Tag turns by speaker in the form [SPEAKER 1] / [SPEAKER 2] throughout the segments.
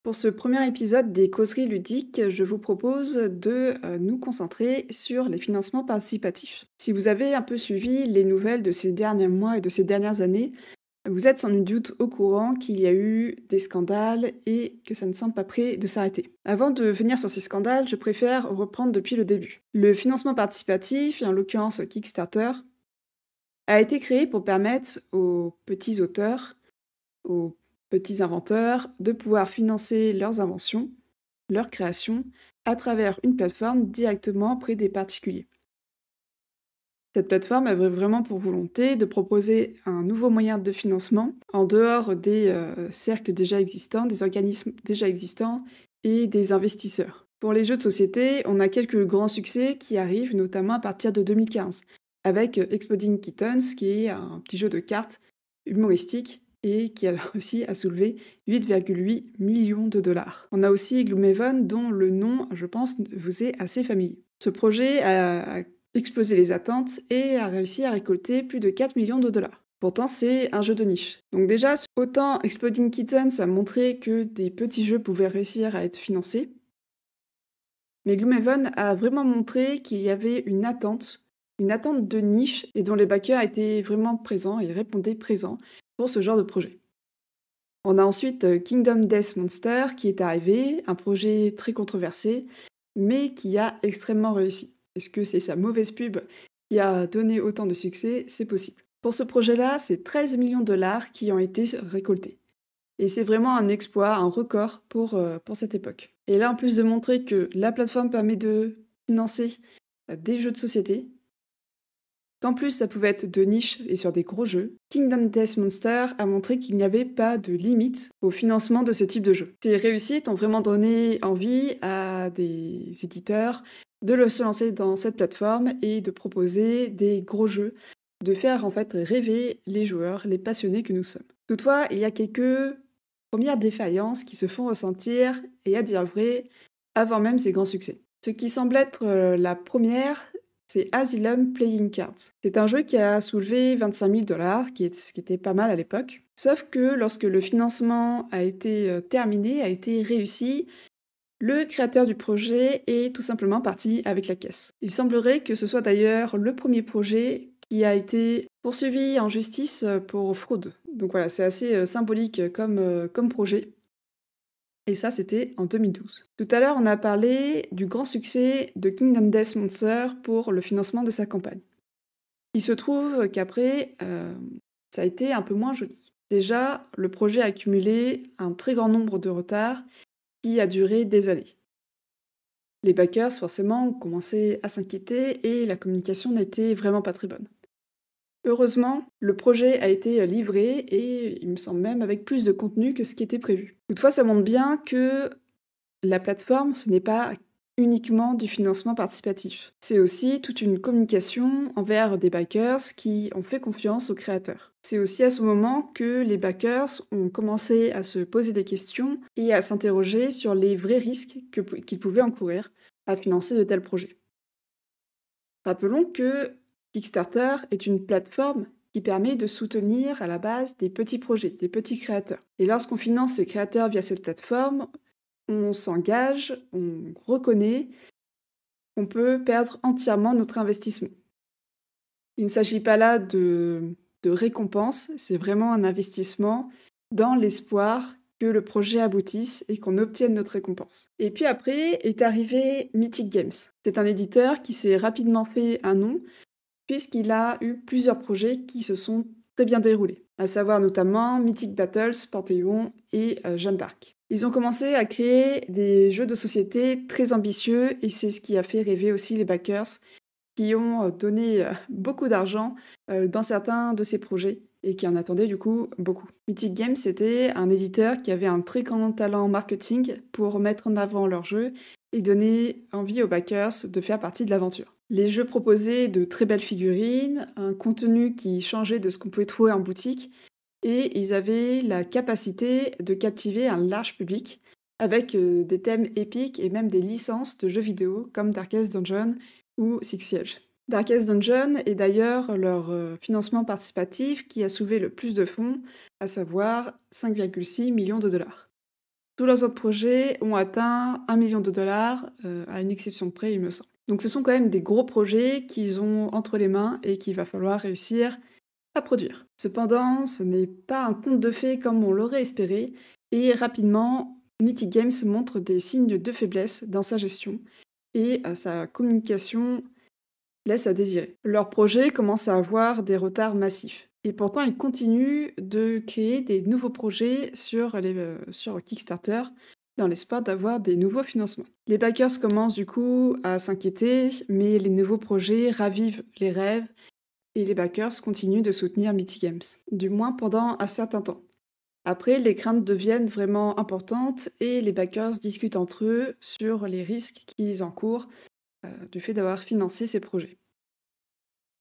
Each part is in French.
[SPEAKER 1] Pour ce premier épisode des causeries ludiques, je vous propose de nous concentrer sur les financements participatifs. Si vous avez un peu suivi les nouvelles de ces derniers mois et de ces dernières années, vous êtes sans nul doute au courant qu'il y a eu des scandales et que ça ne semble pas prêt de s'arrêter. Avant de venir sur ces scandales, je préfère reprendre depuis le début. Le financement participatif, et en l'occurrence Kickstarter, a été créé pour permettre aux petits auteurs, aux petits inventeurs, de pouvoir financer leurs inventions, leurs créations, à travers une plateforme directement auprès des particuliers. Cette plateforme avait vraiment pour volonté de proposer un nouveau moyen de financement en dehors des cercles déjà existants, des organismes déjà existants et des investisseurs. Pour les jeux de société, on a quelques grands succès qui arrivent, notamment à partir de 2015, avec Exploding Kittens, qui est un petit jeu de cartes humoristique et qui a réussi à soulever 8,8 millions de dollars. On a aussi Gloomhaven, dont le nom, je pense, vous est assez familier. Ce projet a explosé les attentes et a réussi à récolter plus de 4 millions de dollars. Pourtant, c'est un jeu de niche. Donc déjà, autant Exploding Kittens a montré que des petits jeux pouvaient réussir à être financés, mais Gloomhaven a vraiment montré qu'il y avait une attente de niche et dont les backers étaient vraiment présents et répondaient présents pour ce genre de projet. On a ensuite Kingdom Death Monster qui est arrivé, un projet très controversé, mais qui a extrêmement réussi. Est-ce que c'est sa mauvaise pub qui a donné autant de succès? C'est possible. Pour ce projet-là, c'est 13 millions de dollars qui ont été récoltés. Et c'est vraiment un exploit, un record pour cette époque. Et là, en plus de montrer que la plateforme permet de financer des jeux de société, qu'en plus ça pouvait être de niche et sur des gros jeux, Kingdom Death Monster a montré qu'il n'y avait pas de limite au financement de ce type de jeu. Ces réussites ont vraiment donné envie à des éditeurs de se lancer dans cette plateforme et de proposer des gros jeux, de faire en fait rêver les joueurs, les passionnés que nous sommes. Toutefois, il y a quelques premières défaillances qui se font ressentir, et à dire vrai, avant même ces grands succès. Ce qui semble être la première, c'est Asylum Playing Cards. C'est un jeu qui a soulevé 25 000 dollars, ce qui était pas mal à l'époque. Sauf que lorsque le financement a été terminé, a été réussi, le créateur du projet est tout simplement parti avec la caisse. Il semblerait que ce soit d'ailleurs le premier projet qui a été poursuivi en justice pour fraude. Donc voilà, c'est assez symbolique comme projet. Et ça, c'était en 2012. Tout à l'heure, on a parlé du grand succès de Kingdom Death Monster pour le financement de sa campagne. Il se trouve qu'après, ça a été un peu moins joli. Déjà, le projet a accumulé un très grand nombre de retards qui a duré des années. Les backers, forcément, ont commencé à s'inquiéter et la communication n'était vraiment pas très bonne. Heureusement, le projet a été livré et il me semble même avec plus de contenu que ce qui était prévu. Toutefois, ça montre bien que la plateforme, ce n'est pas uniquement du financement participatif. C'est aussi toute une communication envers des backers qui ont fait confiance aux créateurs. C'est aussi à ce moment que les backers ont commencé à se poser des questions et à s'interroger sur les vrais risques qu'ils pouvaient encourir à financer de tels projets. Rappelons que Kickstarter est une plateforme qui permet de soutenir à la base des petits projets, des petits créateurs. Et lorsqu'on finance ces créateurs via cette plateforme, on s'engage, on reconnaît qu'on peut perdre entièrement notre investissement. Il ne s'agit pas là de récompense, c'est vraiment un investissement dans l'espoir que le projet aboutisse et qu'on obtienne notre récompense. Et puis après est arrivé Mythic Games. C'est un éditeur qui s'est rapidement fait un nom puisqu'il a eu plusieurs projets qui se sont très bien déroulés, à savoir notamment Mythic Battles, Panthéon et Jeanne d'Arc. Ils ont commencé à créer des jeux de société très ambitieux et c'est ce qui a fait rêver aussi les backers qui ont donné beaucoup d'argent dans certains de ces projets et qui en attendaient du coup beaucoup. Mythic Games, c'était un éditeur qui avait un très grand talent marketing pour mettre en avant leurs jeux et donner envie aux backers de faire partie de l'aventure. Les jeux proposaient de très belles figurines, un contenu qui changeait de ce qu'on pouvait trouver en boutique, et ils avaient la capacité de captiver un large public avec des thèmes épiques et même des licences de jeux vidéo comme Darkest Dungeon ou Six Siege. Darkest Dungeon est d'ailleurs leur financement participatif qui a soulevé le plus de fonds, à savoir 5,6 millions de dollars. Tous leurs autres projets ont atteint 1 million de dollars, à une exception près, il me semble. Donc ce sont quand même des gros projets qu'ils ont entre les mains et qu'il va falloir réussir à produire. Cependant, ce n'est pas un conte de fées comme on l'aurait espéré, et rapidement, Mythic Games montre des signes de faiblesse dans sa gestion, et sa communication laisse à désirer. Leur projet commence à avoir des retards massifs. Et pourtant, ils continuent de créer des nouveaux projets sur Kickstarter dans l'espoir d'avoir des nouveaux financements. Les backers commencent du coup à s'inquiéter, mais les nouveaux projets ravivent les rêves et les backers continuent de soutenir Mythic Games, du moins pendant un certain temps. Après, les craintes deviennent vraiment importantes et les backers discutent entre eux sur les risques qu'ils encourent du fait d'avoir financé ces projets.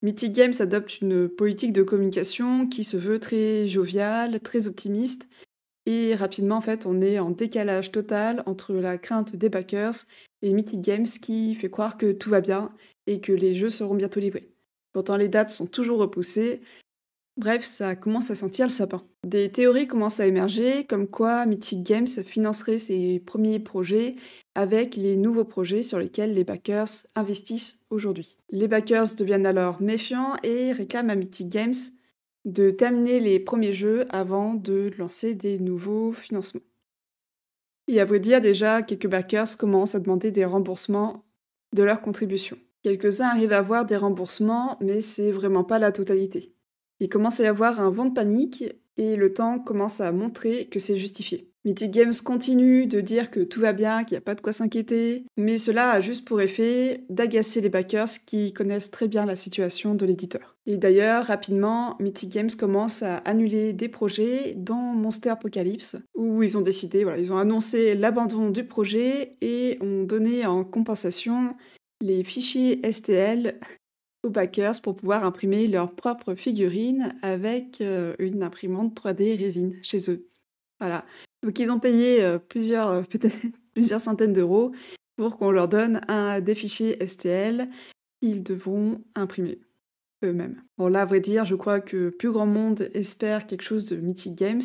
[SPEAKER 1] Mythic Games adopte une politique de communication qui se veut très joviale, très optimiste, et rapidement, en fait, on est en décalage total entre la crainte des backers et Mythic Games qui fait croire que tout va bien et que les jeux seront bientôt livrés. Pourtant, les dates sont toujours repoussées. Bref, ça commence à sentir le sapin. Des théories commencent à émerger, comme quoi Mythic Games financerait ses premiers projets avec les nouveaux projets sur lesquels les backers investissent aujourd'hui. Les backers deviennent alors méfiants et réclament à Mythic Games de terminer les premiers jeux avant de lancer des nouveaux financements. Et à vrai dire, déjà, quelques backers commencent à demander des remboursements de leurs contributions. Quelques-uns arrivent à avoir des remboursements, mais c'est vraiment pas la totalité. Il commence à y avoir un vent de panique et le temps commence à montrer que c'est justifié. Mythic Games continue de dire que tout va bien, qu'il n'y a pas de quoi s'inquiéter, mais cela a juste pour effet d'agacer les backers qui connaissent très bien la situation de l'éditeur. Et d'ailleurs, rapidement, Mythic Games commence à annuler des projets, dont Monster Apocalypse, où ils ont décidé, ils ont annoncé l'abandon du projet et ont donné en compensation les fichiers STL aux backers pour pouvoir imprimer leurs propres figurines avec une imprimante 3D résine chez eux. Voilà. Donc ils ont payé peut-être plusieurs centaines d'euros pour qu'on leur donne des fichiers STL qu'ils devront imprimer eux-mêmes. Bon là, à vrai dire, je crois que plus grand monde espère quelque chose de Mythic Games.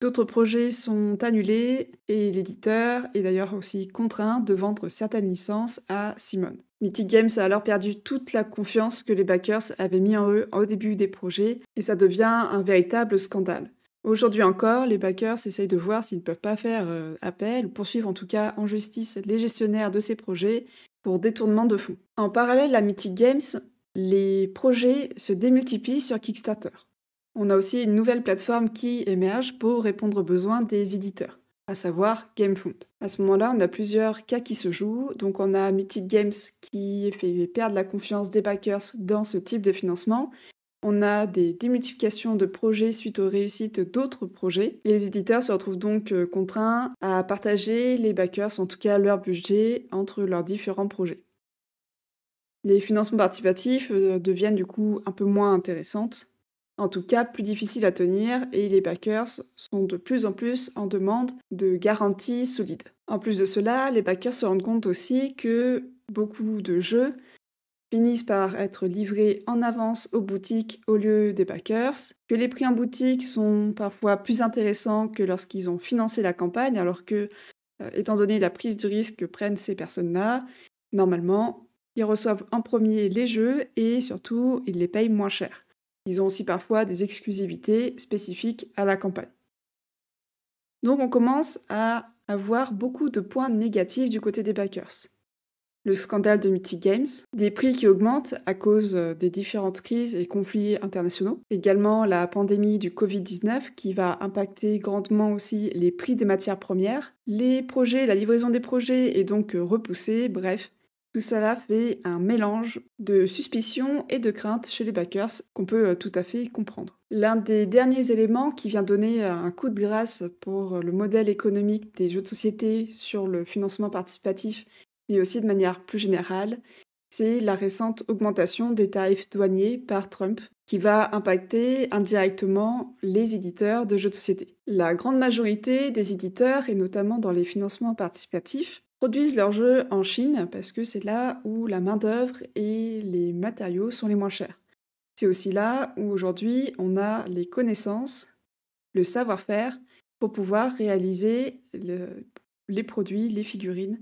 [SPEAKER 1] D'autres projets sont annulés et l'éditeur est d'ailleurs aussi contraint de vendre certaines licences à Simon. Mythic Games a alors perdu toute la confiance que les backers avaient mis en eux au début des projets et ça devient un véritable scandale. Aujourd'hui encore, les backers essayent de voir s'ils ne peuvent pas faire appel ou poursuivre en tout cas en justice les gestionnaires de ces projets pour détournement de fonds. En parallèle à Mythic Games, les projets se démultiplient sur Kickstarter. On a aussi une nouvelle plateforme qui émerge pour répondre aux besoins des éditeurs, à savoir GameFound. À ce moment-là, on a plusieurs cas qui se jouent. Donc on a Mythic Games qui fait perdre la confiance des backers dans ce type de financement. On a des démultiplications de projets suite aux réussites d'autres projets. Et les éditeurs se retrouvent donc contraints à partager les backers, en tout cas leur budget, entre leurs différents projets. Les financements participatifs deviennent du coup un peu moins intéressantes. En tout cas, plus difficiles à tenir et les backers sont de plus en plus en demande de garanties solides. En plus de cela, les backers se rendent compte aussi que beaucoup de jeux finissent par être livrés en avance aux boutiques au lieu des backers, que les prix en boutique sont parfois plus intéressants que lorsqu'ils ont financé la campagne, alors que, étant donné la prise de risque que prennent ces personnes-là, normalement, ils reçoivent en premier les jeux et surtout, ils les payent moins cher. Ils ont aussi parfois des exclusivités spécifiques à la campagne. Donc on commence à avoir beaucoup de points négatifs du côté des backers. Le scandale de Mythic Games, des prix qui augmentent à cause des différentes crises et conflits internationaux, également la pandémie du Covid-19 qui va impacter grandement aussi les prix des matières premières, les projets, la livraison des projets est donc repoussée, bref, tout cela fait un mélange de suspicion et de crainte chez les backers qu'on peut tout à fait comprendre. L'un des derniers éléments qui vient donner un coup de grâce pour le modèle économique des jeux de société sur le financement participatif, mais aussi de manière plus générale, c'est la récente augmentation des tarifs douaniers par Trump, qui va impacter indirectement les éditeurs de jeux de société. La grande majorité des éditeurs, et notamment dans les financements participatifs, produisent leurs jeux en Chine parce que c'est là où la main-d'œuvre et les matériaux sont les moins chers. C'est aussi là où aujourd'hui on a les connaissances, le savoir-faire pour pouvoir réaliser les produits, les figurines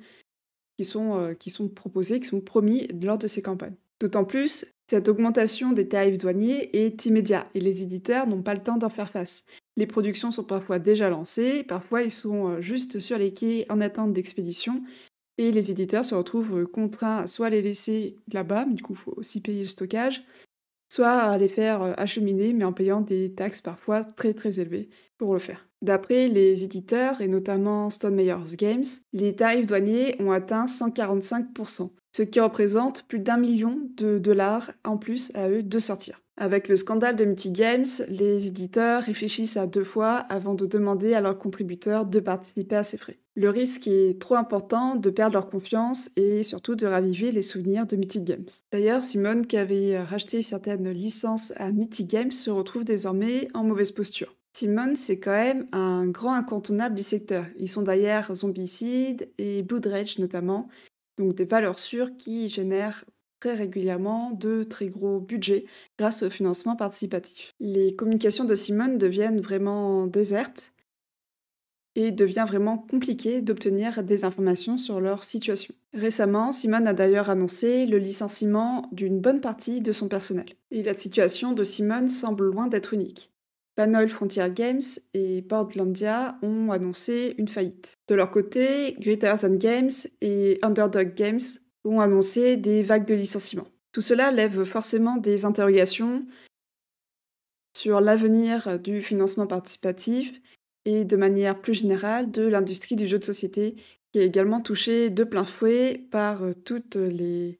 [SPEAKER 1] qui sont proposés, qui sont promis lors de ces campagnes. D'autant plus, cette augmentation des tarifs douaniers est immédiate et les éditeurs n'ont pas le temps d'en faire face. Les productions sont parfois déjà lancées, parfois ils sont juste sur les quais en attente d'expédition et les éditeurs se retrouvent contraints à soit les laisser là-bas, mais du coup il faut aussi payer le stockage, soit à les faire acheminer, mais en payant des taxes parfois très très élevées pour le faire. D'après les éditeurs, et notamment Stone Meyers Games, les tarifs douaniers ont atteint 145%, ce qui représente plus d'1 million de dollars en plus à eux de sortir. Avec le scandale de Mythic Games, les éditeurs réfléchissent à 2 fois avant de demander à leurs contributeurs de participer à ces frais. Le risque est trop important de perdre leur confiance et surtout de raviver les souvenirs de Mythic Games. D'ailleurs, Simone, qui avait racheté certaines licences à Mythic Games, se retrouve désormais en mauvaise posture. Simone, c'est quand même un grand incontournable du secteur. Ils sont derrière Zombicide et Blood Rage notamment, donc des valeurs sûres qui génèrent très régulièrement de très gros budgets grâce au financement participatif. Les communications de Simone deviennent vraiment désertes et il devient vraiment compliqué d'obtenir des informations sur leur situation. Récemment, Simone a d'ailleurs annoncé le licenciement d'une bonne partie de son personnel. Et la situation de Simone semble loin d'être unique. Panoil Frontier Games et Boardlandia ont annoncé une faillite. De leur côté, Greater Than Games et Underdog Games ont annoncé des vagues de licenciements. Tout cela lève forcément des interrogations sur l'avenir du financement participatif et de manière plus générale de l'industrie du jeu de société, qui est également touchée de plein fouet par toutes les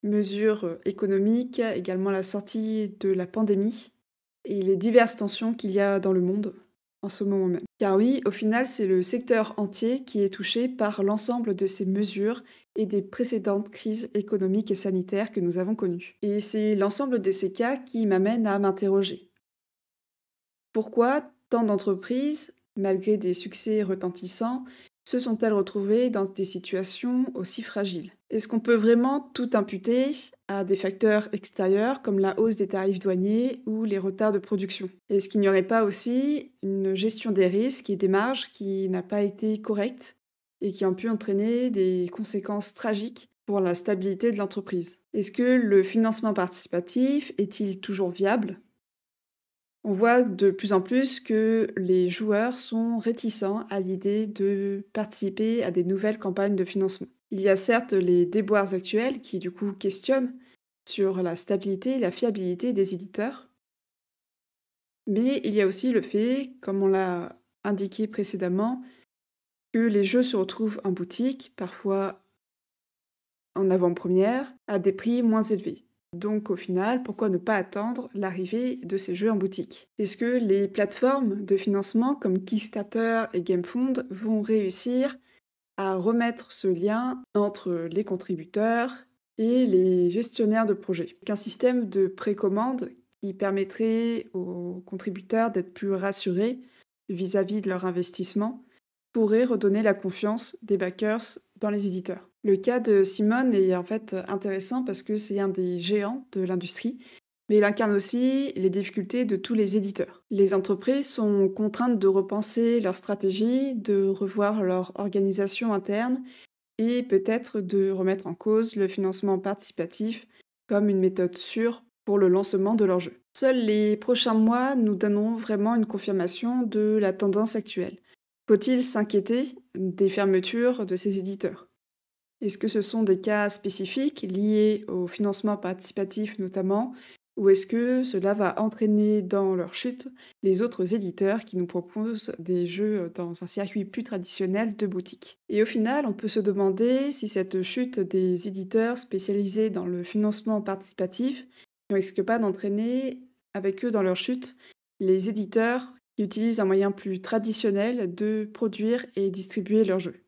[SPEAKER 1] mesures économiques, également la sortie de la pandémie et les diverses tensions qu'il y a dans le monde en ce moment même. Car oui, au final, c'est le secteur entier qui est touché par l'ensemble de ces mesures et des précédentes crises économiques et sanitaires que nous avons connues. Et c'est l'ensemble de ces cas qui m'amène à m'interroger. Pourquoi tant d'entreprises, malgré des succès retentissants, se sont-elles retrouvées dans des situations aussi fragiles? Est-ce qu'on peut vraiment tout imputer à des facteurs extérieurs comme la hausse des tarifs douaniers ou les retards de production? Est-ce qu'il n'y aurait pas aussi une gestion des risques et des marges qui n'a pas été correcte et qui ont pu entraîner des conséquences tragiques pour la stabilité de l'entreprise? Est-ce que le financement participatif est-il toujours viable? On voit de plus en plus que les joueurs sont réticents à l'idée de participer à des nouvelles campagnes de financement. Il y a certes les déboires actuels qui du coup questionnent sur la stabilité et la fiabilité des éditeurs, mais il y a aussi le fait, comme on l'a indiqué précédemment, que les jeux se retrouvent en boutique, parfois en avant-première, à des prix moins élevés. Donc au final, pourquoi ne pas attendre l'arrivée de ces jeux en boutique? Est-ce que les plateformes de financement comme Kickstarter et GameFound vont réussir à remettre ce lien entre les contributeurs et les gestionnaires de projets? Qu'un système de précommande qui permettrait aux contributeurs d'être plus rassurés vis-à-vis de leur investissement pourrait redonner la confiance des backers dans les éditeurs. Le cas de Simone est en fait intéressant parce que c'est un des géants de l'industrie, mais il incarne aussi les difficultés de tous les éditeurs. Les entreprises sont contraintes de repenser leur stratégie, de revoir leur organisation interne et peut-être de remettre en cause le financement participatif comme une méthode sûre pour le lancement de leur jeu. Seuls les prochains mois nous donneront vraiment une confirmation de la tendance actuelle. Faut-il s'inquiéter des fermetures de ces éditeurs? Est-ce que ce sont des cas spécifiques liés au financement participatif notamment, ou est-ce que cela va entraîner dans leur chute les autres éditeurs qui nous proposent des jeux dans un circuit plus traditionnel de boutique? Et au final, on peut se demander si cette chute des éditeurs spécialisés dans le financement participatif ne risque pas d'entraîner avec eux dans leur chute les éditeurs qui utilisent un moyen plus traditionnel de produire et distribuer leurs jeux.